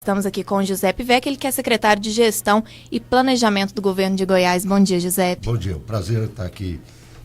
Estamos aqui com o Giuseppe Vecchi, ele que é secretário de Gestão e Planejamento do Governo de Goiás. Bom dia, Giuseppe. Bom dia, é um prazer estar aqui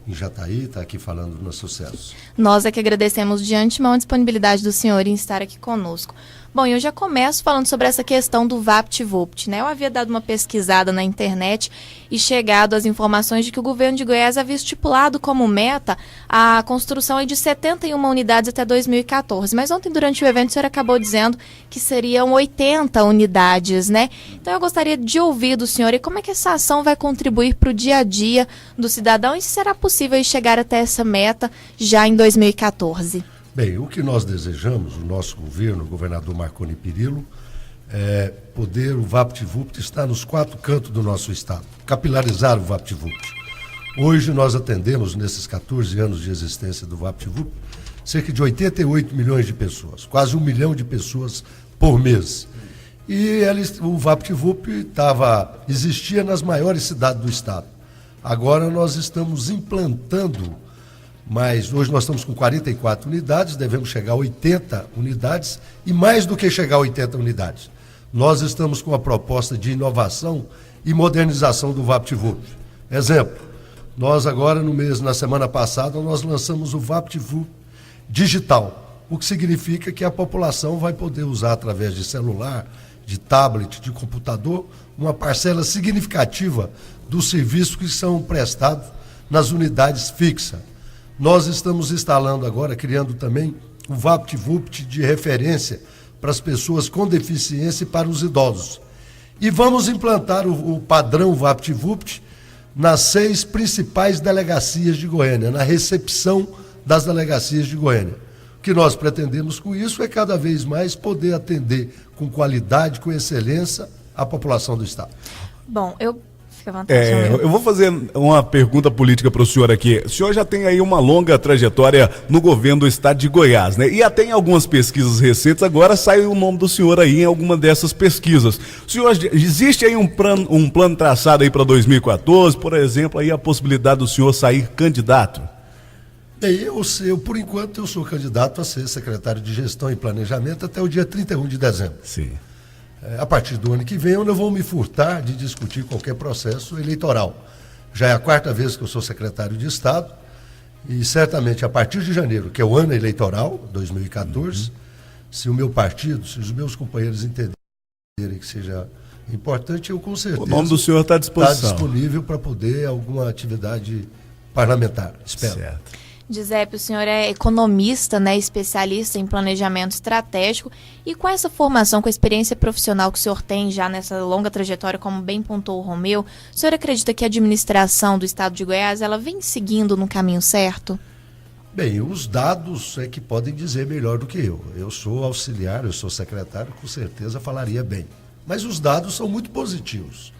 em Jataí, estar aqui falando do nosso sucesso. Nós é que agradecemos de antemão a disponibilidade do senhor em estar aqui conosco. Bom, eu já começo falando sobre essa questão do VaptVupt, né? Eu havia dado uma pesquisada na internet e chegado às informações de que o governo de Goiás havia estipulado como meta a construção de 71 unidades até 2014. Mas ontem, durante o evento, o senhor acabou dizendo que seriam 80 unidades, né? Então eu gostaria de ouvir do senhor e como é que essa ação vai contribuir para o dia a dia do cidadão e se será possível chegar até essa meta já em 2014. Bem, o que nós desejamos, o nosso governo, o governador Marconi Perillo, é poder o VaptVupt estar nos 4 cantos do nosso estado, capilarizar o VaptVupt. Hoje nós atendemos, nesses 14 anos de existência do VaptVupt, cerca de 88 milhões de pessoas, quase 1 milhão de pessoas por mês. E o VaptVupt existia nas maiores cidades do estado. Agora nós estamos implantando, mas hoje nós estamos com 44 unidades, devemos chegar a 80 unidades e mais do que chegar a 80 unidades. Nós estamos com a proposta de inovação e modernização do VaptVupt. Exemplo, nós agora na semana passada, nós lançamos o VaptVupt digital, o que significa que a população vai poder usar através de celular, de tablet, de computador, uma parcela significativa dos serviços que são prestados nas unidades fixas. Nós estamos instalando agora, criando também o VaptVupt de referência para as pessoas com deficiência e para os idosos. E vamos implantar o padrão VaptVupt nas 6 principais delegacias de Goiânia, na recepção das delegacias de Goiânia. O que nós pretendemos com isso é cada vez mais poder atender com qualidade, com excelência, a população do estado. Bom, eu vou fazer uma pergunta política para o senhor aqui. O senhor já tem aí uma longa trajetória no governo do estado de Goiás, né? E até em algumas pesquisas recentes, agora sai o nome do senhor aí em alguma dessas pesquisas. O senhor, existe aí um plano traçado aí para 2014, por exemplo, aí a possibilidade do senhor sair candidato? Bem, eu por enquanto, eu sou candidato a ser secretário de Gestão e Planejamento até o dia 31 de dezembro. Sim. A partir do ano que vem, eu não vou me furtar de discutir qualquer processo eleitoral. Já é a 4ª vez que eu sou secretário de Estado e certamente a partir de janeiro, que é o ano eleitoral, 2014, se o meu partido, se os meus companheiros entenderem que seja importante, eu com certeza... O nome do senhor está à disposição. Está disponível para poder alguma atividade parlamentar, espero. Certo. Giuseppe, o senhor é economista, né, especialista em planejamento estratégico e com essa formação, com a experiência profissional que o senhor tem já nessa longa trajetória, como bem pontuou o Romeu, o senhor acredita que a administração do estado de Goiás ela vem seguindo no caminho certo? Bem, os dados é que podem dizer melhor do que eu. Eu sou auxiliar, eu sou secretário, com certeza falaria bem. Mas os dados são muito positivos.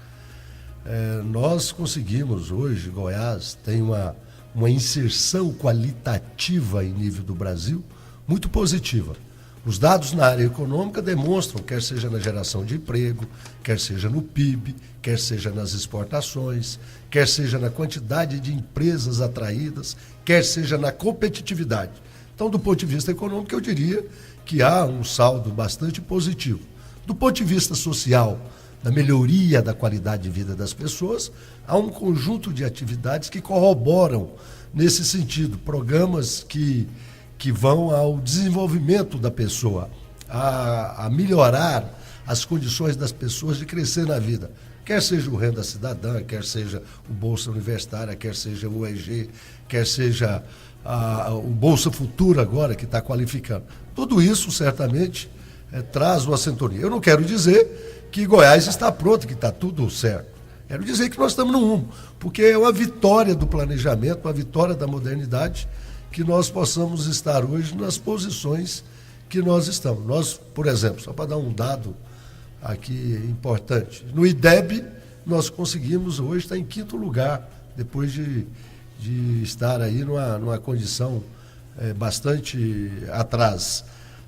Nós conseguimos hoje, Goiás tem uma inserção qualitativa em nível do Brasil muito positiva. Os dados na área econômica demonstram, quer seja na geração de emprego, quer seja no PIB, quer seja nas exportações, quer seja na quantidade de empresas atraídas, quer seja na competitividade. Então, do ponto de vista econômico, eu diria que há um saldo bastante positivo. Do ponto de vista social, da melhoria da qualidade de vida das pessoas, há um conjunto de atividades que corroboram nesse sentido, programas que vão ao desenvolvimento da pessoa, a melhorar as condições das pessoas de crescer na vida, quer seja o Renda Cidadã, quer seja o Bolsa Universitária, quer seja o EG, quer seja o Bolsa Futura agora, que está qualificando. Tudo isso, certamente, traz uma sintonia. Eu não quero dizer que Goiás está pronto, que está tudo certo. Quero dizer que nós estamos no rumo, porque é uma vitória do planejamento, uma vitória da modernidade, que nós possamos estar hoje nas posições que nós estamos. Nós, por exemplo, só para dar um dado aqui importante, no IDEB nós conseguimos hoje estar em 5º lugar, depois de estar aí numa condição bastante atrás.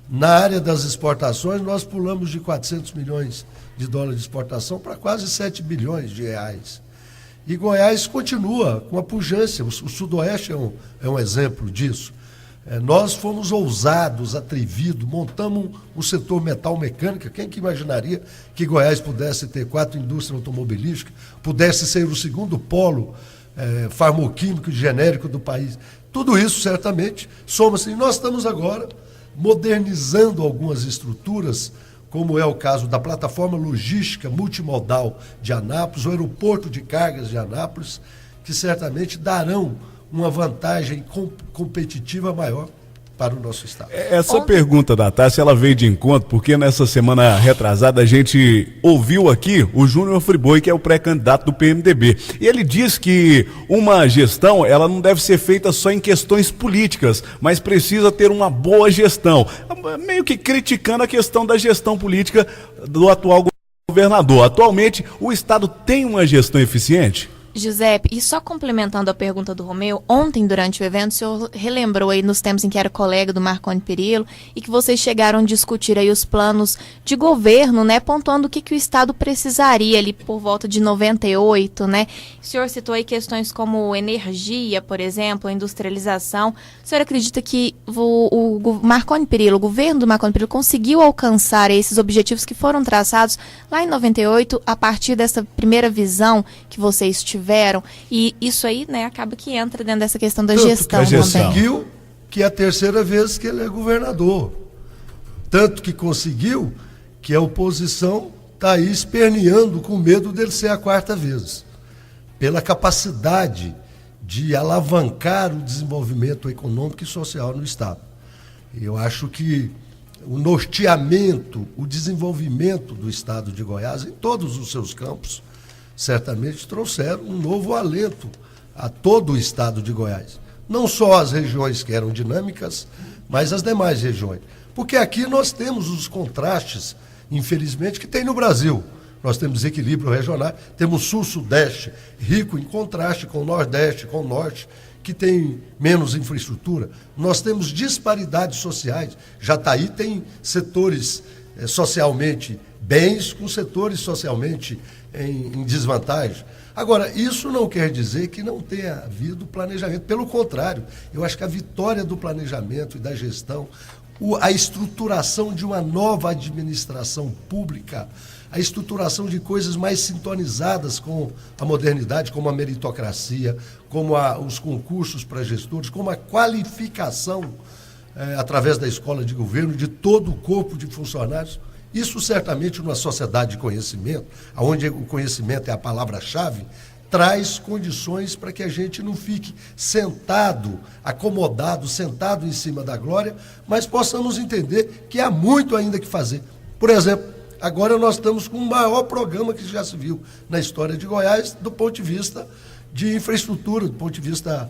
Na área das exportações, nós pulamos de 400 milhões de dólares de exportação para quase 7 bilhões de reais. E Goiás continua com a pujança, o Sudoeste é um exemplo disso. Nós fomos ousados, atrevidos, montamos um setor metal-mecânica. Quem que imaginaria que Goiás pudesse ter 4 indústrias automobilísticas, pudesse ser o segundo polo farmacêutico e genérico do país? Tudo isso, certamente, soma-se. E nós estamos agora modernizando algumas estruturas, como é o caso da plataforma logística multimodal de Anápolis, o aeroporto de cargas de Anápolis, que certamente darão uma vantagem competitiva maior para o nosso estado. Essa pergunta da Tássia, ela veio de encontro, porque nessa semana retrasada a gente ouviu aqui o Júnior Friboi, que é o pré-candidato do PMDB. E ele diz que uma gestão, ela não deve ser feita só em questões políticas, mas precisa ter uma boa gestão. Meio que criticando a questão da gestão política do atual governador. Atualmente, o estado tem uma gestão eficiente? Giuseppe, e só complementando a pergunta do Romeu, ontem durante o evento o senhor relembrou aí nos tempos em que era colega do Marconi Perillo e que vocês chegaram a discutir aí os planos de governo, né, pontuando o que o Estado precisaria ali por volta de 98, né? O senhor citou aí questões como energia, por exemplo, industrialização. O senhor acredita que o Marconi Perillo, o governo do Marconi Perillo conseguiu alcançar esses objetivos que foram traçados lá em 98 a partir dessa primeira visão que vocês tiveram? E isso aí, né, acaba que entra dentro dessa questão da gestão também. Conseguiu, que é a terceira vez que ele é governador. Tanto que conseguiu que a oposição está aí esperneando com medo dele ser a 4ª vez. Pela capacidade de alavancar o desenvolvimento econômico e social no Estado. Eu acho que o norteamento, o desenvolvimento do Estado de Goiás, em todos os seus campos, certamente trouxeram um novo alento a todo o estado de Goiás. Não só as regiões que eram dinâmicas, mas as demais regiões. Porque aqui nós temos os contrastes, infelizmente, que tem no Brasil. Nós temos equilíbrio regional, temos sul-sudeste, rico em contraste com o nordeste, com o norte, que tem menos infraestrutura. Nós temos disparidades sociais. Jataí tem setores socialmente bens com setores socialmente em desvantagem. Agora, isso não quer dizer que não tenha havido planejamento. Pelo contrário, eu acho que a vitória do planejamento e da gestão, a estruturação de uma nova administração pública, a estruturação de coisas mais sintonizadas com a modernidade, como a meritocracia, como os concursos para gestores, como a qualificação através da escola de governo de todo o corpo de funcionários. Isso certamente numa sociedade de conhecimento, onde o conhecimento é a palavra-chave, traz condições para que a gente não fique sentado, acomodado, sentado em cima da glória, mas possamos entender que há muito ainda que fazer. Por exemplo, agora nós estamos com o maior programa que já se viu na história de Goiás, do ponto de vista de infraestrutura, do ponto de vista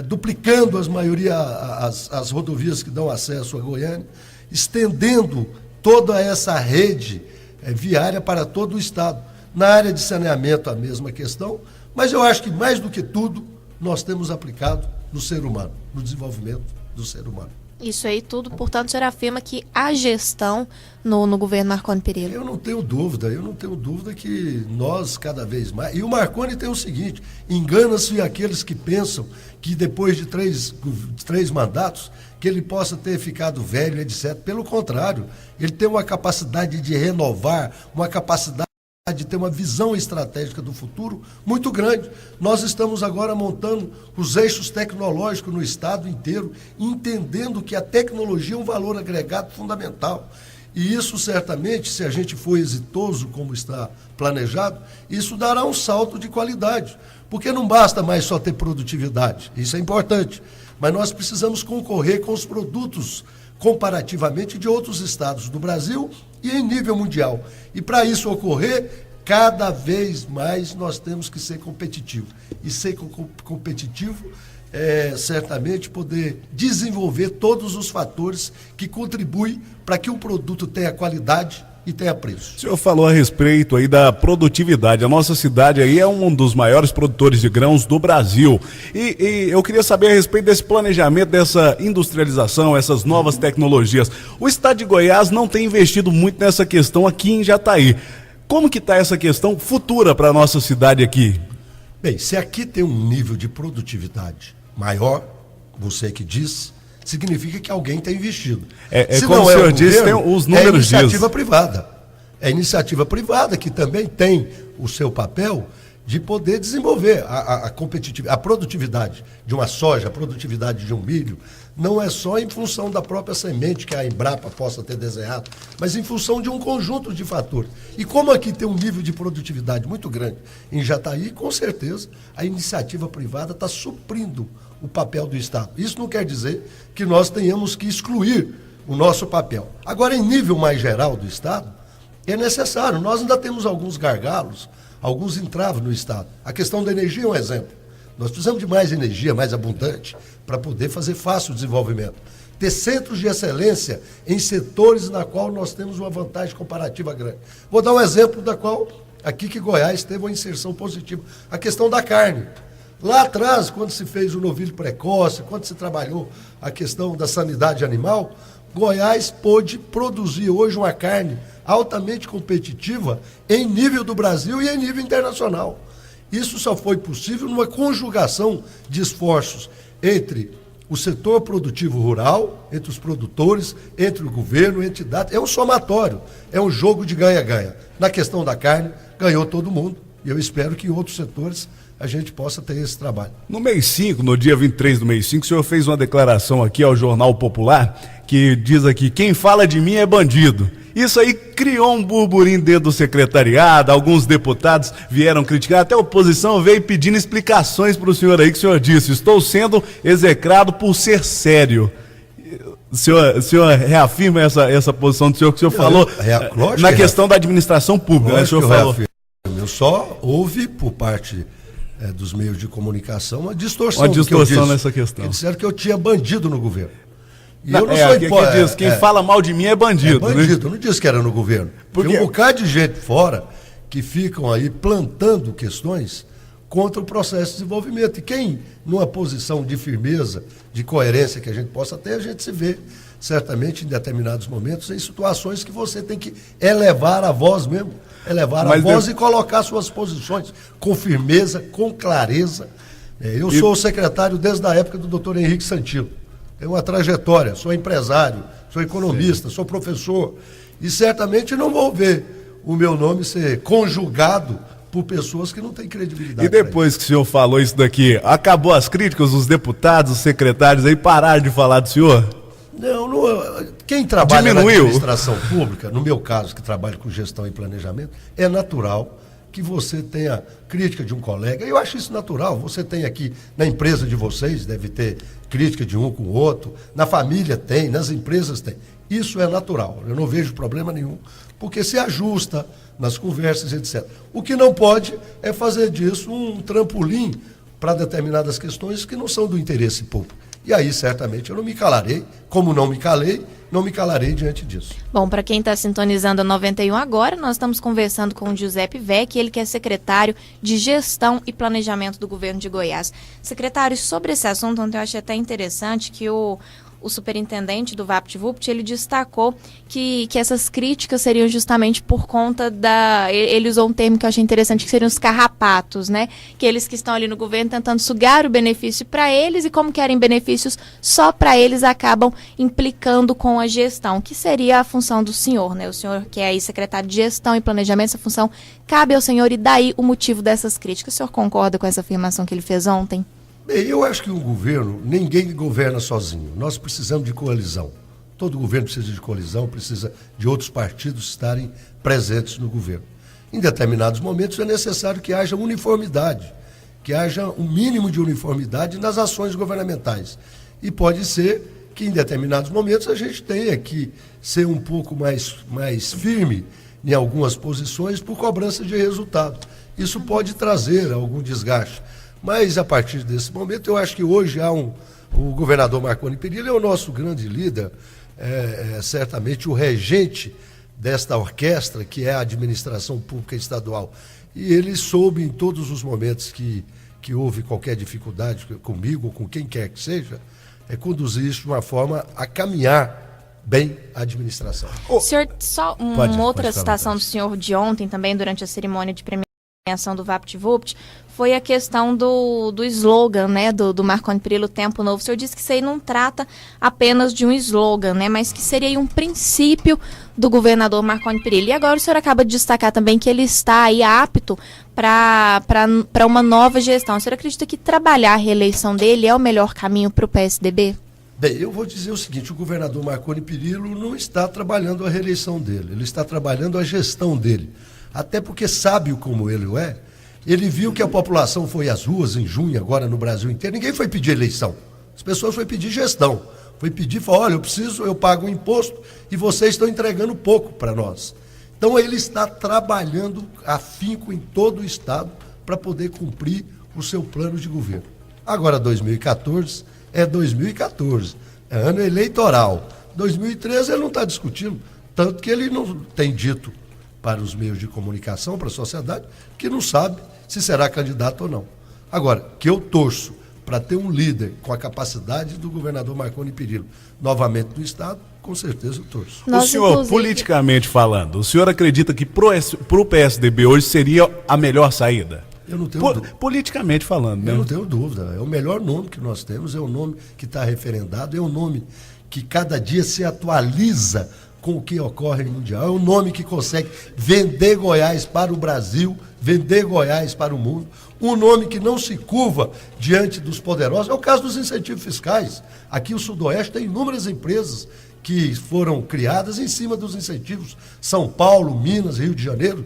duplicando as rodovias que dão acesso a Goiânia, estendendo toda essa rede viária para todo o estado. Na área de saneamento, a mesma questão, mas eu acho que, mais do que tudo, nós temos aplicado no ser humano, no desenvolvimento do ser humano. Isso aí tudo, portanto, o senhor afirma que a gestão no governo Marconi Perillo. Eu não tenho dúvida que nós, cada vez mais... E o Marconi tem o seguinte, engana-se aqueles que pensam que depois de três mandatos, que ele possa ter ficado velho, etc. Pelo contrário, ele tem uma capacidade de renovar, uma capacidade de ter uma visão estratégica do futuro muito grande. Nós estamos agora montando os eixos tecnológicos no estado inteiro, entendendo que a tecnologia é um valor agregado fundamental. E isso, certamente, se a gente for exitoso como está planejado, isso dará um salto de qualidade. Porque não basta mais só ter produtividade, isso é importante, mas nós precisamos concorrer com os produtos comparativamente de outros estados do Brasil e em nível mundial. E para isso ocorrer, cada vez mais nós temos que ser competitivos. E ser competitivo é certamente poder desenvolver todos os fatores que contribuem para que um produto tenha qualidade e tenha preço. O senhor falou a respeito aí da produtividade. A nossa cidade aí é um dos maiores produtores de grãos do Brasil. E eu queria saber a respeito desse planejamento, dessa industrialização, essas novas tecnologias. O estado de Goiás não tem investido muito nessa questão aqui em Jataí. Como que está essa questão futura para a nossa cidade aqui? Bem, se aqui tem um nível de produtividade maior, você que diz, significa que alguém tem investido. Se como o senhor disse, tem os números disso. É iniciativa privada. É iniciativa privada que também tem o seu papel de poder desenvolver a competitividade, a produtividade de uma soja, a produtividade de um milho, não é só em função da própria semente que a Embrapa possa ter desenhado, mas em função de um conjunto de fatores. E como aqui tem um nível de produtividade muito grande em Jataí, com certeza a iniciativa privada está suprindo o papel do Estado. Isso não quer dizer que nós tenhamos que excluir o nosso papel. Agora, em nível mais geral do Estado, é necessário. Nós ainda temos alguns gargalos, alguns entraves no Estado. A questão da energia é um exemplo. Nós precisamos de mais energia, mais abundante, para poder fazer fácil o desenvolvimento. Ter centros de excelência em setores na qual nós temos uma vantagem comparativa grande. Vou dar um exemplo da qual, aqui que Goiás teve uma inserção positiva. A questão da carne. Lá atrás, quando se fez o novilho precoce, quando se trabalhou a questão da sanidade animal, Goiás pôde produzir hoje uma carne altamente competitiva em nível do Brasil e em nível internacional. Isso só foi possível numa conjugação de esforços entre o setor produtivo rural, entre os produtores, entre o governo, entidades. É um somatório, é um jogo de ganha-ganha. Na questão da carne, ganhou todo mundo. E eu espero que em outros setores a gente possa ter esse trabalho. No mês 5, no dia 23 do mês 5, o senhor fez uma declaração aqui ao Jornal Popular, que diz aqui, quem fala de mim é bandido. Isso aí criou um burburinho dentro do secretariado, alguns deputados vieram criticar, até a oposição veio pedindo explicações para o senhor aí, que o senhor disse, estou sendo execrado por ser sério. O senhor reafirma essa posição do senhor que o senhor falou na questão da administração pública, né? O senhor falou. Eu só houve por parte dos meios de comunicação uma distorção nessa questão. Eles disseram que eu tinha bandido no governo. E não, eu não sou hipócrita. Quem fala mal de mim é bandido. Bandido, né? Eu não disse que era no governo. Tem um bocado de gente fora que ficam aí plantando questões contra o processo de desenvolvimento. E quem, numa posição de firmeza, de coerência que a gente possa ter, a gente se vê, certamente, em determinados momentos, em situações que você tem que elevar a voz mesmo. Elevar a voz e colocar suas posições com firmeza, com clareza. Eu sou o secretário desde a época do doutor Henrique Santilo. Tenho uma trajetória, sou empresário, sou economista, sou professor. E certamente não vou ver o meu nome ser conjugado por pessoas que não têm credibilidade. E depois que o senhor falou isso daqui, acabou as críticas, os deputados, os secretários aí pararam de falar do senhor? Não, quem trabalha na administração pública, no meu caso, que trabalho com gestão e planejamento, é natural que você tenha crítica de um colega. Eu acho isso natural. Você tem aqui, na empresa de vocês, deve ter crítica de um com o outro, na família tem, nas empresas tem. Isso é natural. Eu não vejo problema nenhum, porque se ajusta nas conversas, etc. O que não pode é fazer disso um trampolim para determinadas questões que não são do interesse público. E aí, certamente, eu não me calarei, como não me calei, não me calarei diante disso. Bom, para quem está sintonizando a 91 agora, nós estamos conversando com o Giuseppe Vecchi, ele que é secretário de Gestão e Planejamento do Governo de Goiás. Secretário, sobre esse assunto, ontem eu achei até interessante que o superintendente do VaptVupt, ele destacou que essas críticas seriam justamente por conta ele usou um termo que eu achei interessante, que seriam os carrapatos, né? Aqueles que estão ali no governo tentando sugar o benefício para eles e como querem benefícios só para eles, acabam implicando com a gestão, que seria a função do senhor, né? O senhor que é aí secretário de Gestão e Planejamento, essa função cabe ao senhor e daí o motivo dessas críticas. O senhor concorda com essa afirmação que ele fez ontem? Bem, eu acho que o governo, ninguém governa sozinho. Nós precisamos de coalizão. Todo governo precisa de coalizão, precisa de outros partidos estarem presentes no governo. Em determinados momentos é necessário que haja uniformidade, que haja um mínimo de uniformidade nas ações governamentais. E pode ser que em determinados momentos a gente tenha que ser um pouco mais firme em algumas posições por cobrança de resultado. Isso pode trazer algum desgaste. Mas, a partir desse momento, eu acho que hoje o governador Marconi Perillo é o nosso grande líder, certamente o regente desta orquestra, que é a administração pública estadual. E ele soube, em todos os momentos que houve qualquer dificuldade comigo ou com quem quer que seja, conduzir isso de uma forma a caminhar bem a administração. Senhor, só uma outra citação do senhor de ontem, também durante a cerimônia de premiação ação do VaptVupt foi a questão do slogan, né, do Marconi Perillo Tempo Novo. O senhor disse que isso aí não trata apenas de um slogan, né, mas que seria aí um princípio do governador Marconi Perillo. E agora o senhor acaba de destacar também que ele está aí apto para uma nova gestão. O senhor acredita que trabalhar a reeleição dele é o melhor caminho para o PSDB? Bem, eu vou dizer o seguinte, o governador Marconi Perillo não está trabalhando a reeleição dele, ele está trabalhando a gestão dele. Até porque sábio como ele é, ele viu que a população foi às ruas em junho, agora no Brasil inteiro, ninguém foi pedir eleição, as pessoas foram pedir gestão, foi pedir, falou, olha, eu pago um imposto e vocês estão entregando pouco para nós. Então ele está trabalhando afinco em todo o estado para poder cumprir o seu plano de governo. Agora 2014 é 2014, é ano eleitoral. 2013 ele não está discutindo, tanto que ele não tem dito para os meios de comunicação, para a sociedade, que não sabe se será candidato ou não. Agora, que eu torço para ter um líder com a capacidade do governador Marconi Perillo novamente no estado, com certeza eu torço. O senhor, politicamente falando, o senhor acredita que para o PSDB hoje seria a melhor saída? Eu não tenho dúvida. Politicamente falando, né? Eu não tenho dúvida. É o melhor nome que nós temos, é o nome que está referendado, é o nome que cada dia se atualiza com o que ocorre no mundial. É um nome que consegue vender Goiás para o Brasil, vender Goiás para o mundo. Um nome que não se curva diante dos poderosos. É o caso dos incentivos fiscais. Aqui o Sudoeste tem inúmeras empresas que foram criadas em cima dos incentivos. São Paulo, Minas, Rio de Janeiro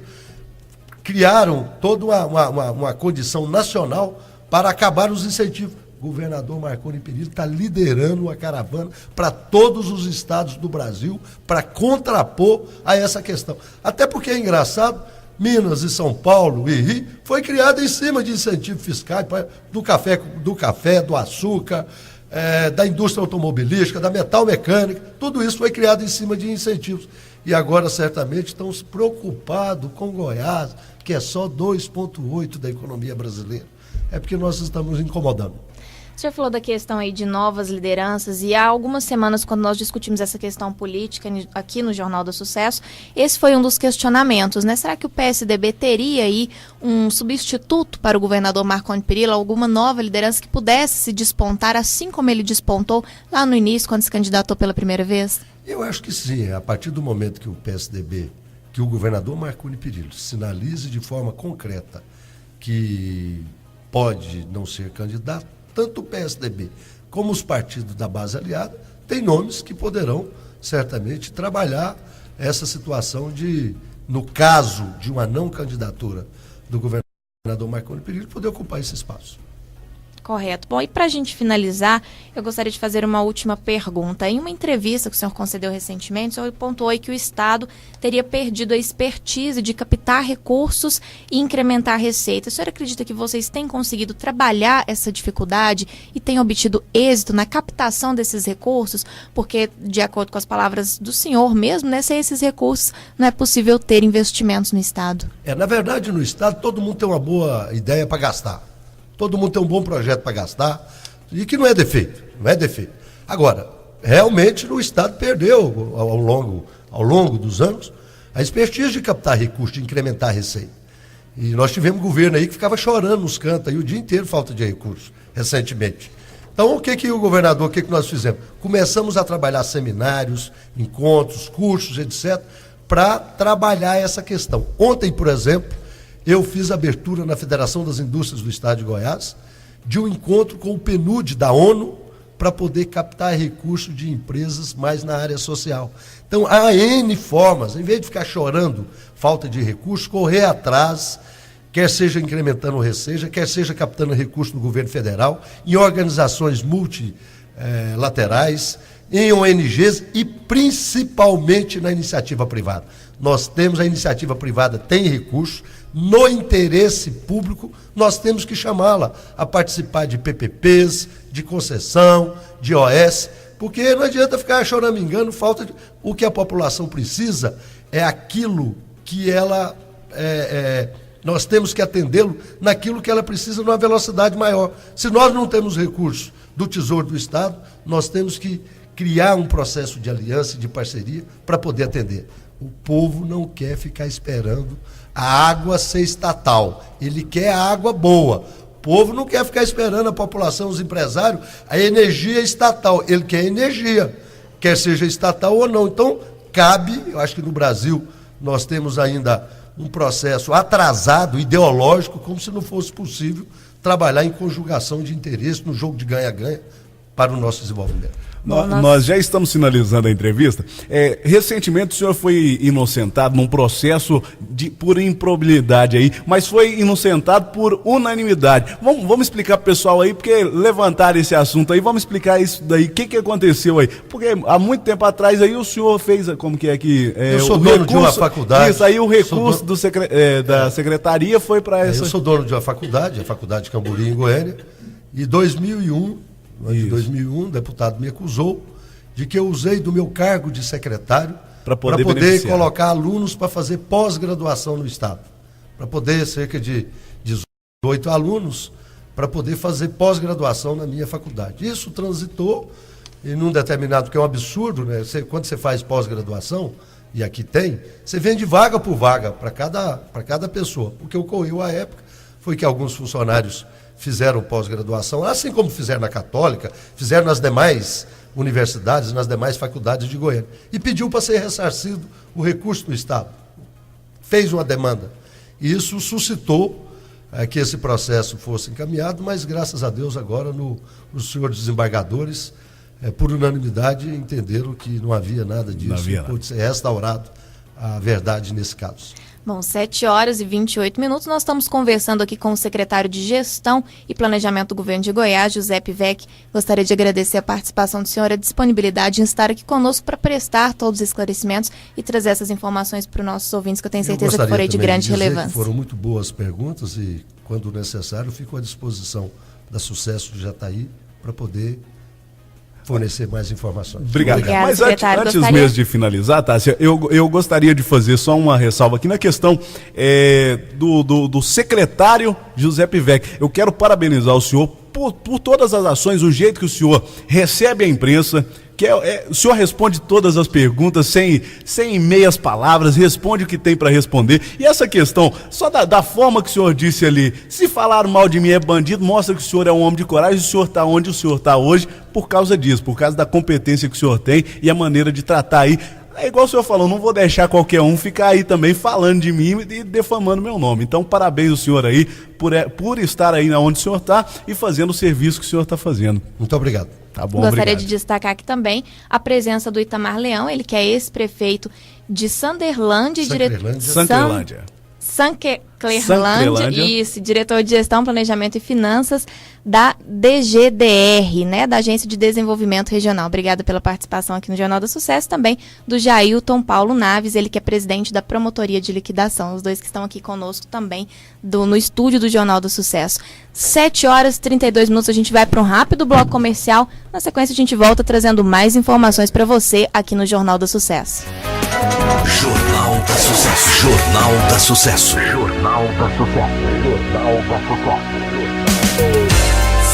criaram toda uma condição nacional para acabar os incentivos. O governador Marconi Perillo está liderando a caravana para todos os estados do Brasil para contrapor a essa questão. Até porque é engraçado, Minas e São Paulo e Rio foi criado em cima de incentivos fiscais do café, do açúcar, da indústria automobilística, da metal mecânica, tudo isso foi criado em cima de incentivos. E agora, certamente, estão preocupados com Goiás, que é só 2,8% da economia brasileira. É porque nós estamos incomodando. O senhor falou da questão aí de novas lideranças e há algumas semanas, quando nós discutimos essa questão política aqui no Jornal do Sucesso, esse foi um dos questionamentos, né? Será que o PSDB teria aí um substituto para o governador Marconi Perillo, alguma nova liderança que pudesse se despontar, assim como ele despontou lá no início, quando se candidatou pela primeira vez? Eu acho que sim. A partir do momento que o PSDB, que o governador Marconi Perillo sinalize de forma concreta que pode não ser candidato, tanto o PSDB como os partidos da base aliada têm nomes que poderão certamente trabalhar essa situação de, no caso de uma não candidatura do governador Marconi Perillo, poder ocupar esse espaço. Correto. Bom, e para a gente finalizar, eu gostaria de fazer uma última pergunta. Em uma entrevista que o senhor concedeu recentemente, o senhor pontuou aí que o Estado teria perdido a expertise de captar recursos e incrementar receitas. O senhor acredita que vocês têm conseguido trabalhar essa dificuldade e têm obtido êxito na captação desses recursos? Porque, de acordo com as palavras do senhor mesmo, né, sem esses recursos não é possível ter investimentos no Estado. Na verdade, no Estado, todo mundo tem uma boa ideia para gastar. Todo mundo tem um bom projeto para gastar, e que não é defeito, não é defeito. Agora, realmente o Estado perdeu ao longo dos anos a expertise de captar recursos, de incrementar a receita. E nós tivemos um governo aí que ficava chorando nos cantos aí o dia inteiro, falta de recursos, recentemente. Então, o que o governador, o que nós fizemos? Começamos a trabalhar seminários, encontros, cursos, etc., para trabalhar essa questão. Ontem, por exemplo, eu fiz a abertura na Federação das Indústrias do Estado de Goiás de um encontro com o PNUD da ONU para poder captar recursos de empresas mais na área social. Então, há N formas, em vez de ficar chorando falta de recursos, correr atrás, quer seja incrementando receita, quer seja captando recursos no governo federal, em organizações multilaterais, em ONGs e principalmente na iniciativa privada. Nós temos, a iniciativa privada tem recursos, no interesse público, nós temos que chamá-la a participar de PPPs, de concessão, de OS, porque não adianta ficar choramingando, o que a população precisa é aquilo que ela, nós temos que atendê-lo naquilo que ela precisa numa velocidade maior. Se nós não temos recursos do Tesouro do Estado, nós temos que criar um processo de aliança e de parceria para poder atender. O povo não quer ficar esperando a água ser estatal. Ele quer a água boa. O povo não quer ficar esperando a população, os empresários, a energia estatal. Ele quer energia, quer seja estatal ou não. Então, cabe, eu acho que no Brasil nós temos ainda um processo atrasado, ideológico, como se não fosse possível trabalhar em conjugação de interesse no jogo de ganha-ganha para o nosso desenvolvimento. Nós já estamos finalizando a entrevista. Recentemente o senhor foi inocentado num processo por improbidade aí, mas foi inocentado por unanimidade. Vamos explicar pro pessoal aí, porque levantaram esse assunto aí, vamos explicar isso daí, o que aconteceu aí. Porque há muito tempo atrás aí o senhor fez, como que é que... eu sou dono de uma faculdade. Isso aí, o recurso da secretaria foi para essa... Eu sou dono de uma faculdade, a Faculdade de Camburi, em Goiânia, e em 2001, o deputado me acusou de que eu usei do meu cargo de secretário para poder colocar alunos para fazer pós-graduação no Estado. Para poder, cerca de 18 alunos, para poder fazer pós-graduação na minha faculdade. Isso transitou em um determinado, que é um absurdo, né? Quando você faz pós-graduação, e aqui tem, você vende vaga por vaga para cada pessoa. O que ocorreu à época foi que alguns funcionários fizeram pós-graduação, assim como fizeram na Católica, fizeram nas demais universidades, nas demais faculdades de Goiânia, e pediu para ser ressarcido o recurso do Estado. Fez uma demanda. E isso suscitou que esse processo fosse encaminhado, mas graças a Deus agora os senhores desembargadores, por unanimidade, entenderam que não havia nada disso, pôde ser restaurado a verdade nesse caso. Bom, 7h28, nós estamos conversando aqui com o secretário de Gestão e Planejamento do Governo de Goiás, Giuseppe Vecchi. Gostaria de agradecer a participação do senhor, a disponibilidade em estar aqui conosco para prestar todos os esclarimentos e trazer essas informações para os nossos ouvintes, que eu tenho certeza que foram de grande relevância. Foram muito boas perguntas e, quando necessário, fico à disposição da Sucesso de Jataí para poder fornecer mais informações. Obrigado. Mas antes mesmo de finalizar, Tássia, eu gostaria de fazer só uma ressalva aqui na questão do secretário Giuseppe Vecchi. Eu quero parabenizar o senhor por todas as ações, o jeito que o senhor recebe a imprensa, que o senhor responde todas as perguntas sem meias palavras, responde o que tem para responder. E essa questão, só da forma que o senhor disse ali, se falaram mal de mim é bandido, mostra que o senhor é um homem de coragem, o senhor está onde o senhor está hoje por causa disso, por causa da competência que o senhor tem e a maneira de tratar aí. É igual o senhor falou, não vou deixar qualquer um ficar aí também falando de mim e defamando meu nome. Então, parabéns ao senhor aí por estar aí onde o senhor está e fazendo o serviço que o senhor está fazendo. Muito obrigado. Tá bom, Gostaria obrigado. de destacar aqui também a presença do Itamar Leão, ele que é ex-prefeito de Sanderlândia e diretor... Sanclerlândia, isso, diretor de Gestão, Planejamento e Finanças da DGDR, né, da Agência de Desenvolvimento Regional. Obrigada pela participação aqui no Jornal do Sucesso, também do Jailton Paulo Naves, ele que é presidente da Promotoria de Liquidação, os dois que estão aqui conosco também no estúdio do Jornal do Sucesso. 7h32, a gente vai para um rápido bloco comercial, na sequência a gente volta trazendo mais informações para você aqui no Jornal do Sucesso. Jornal da Sucesso. Jornal da Sucesso. Jornal da Sucesso. Jornal da Sucesso.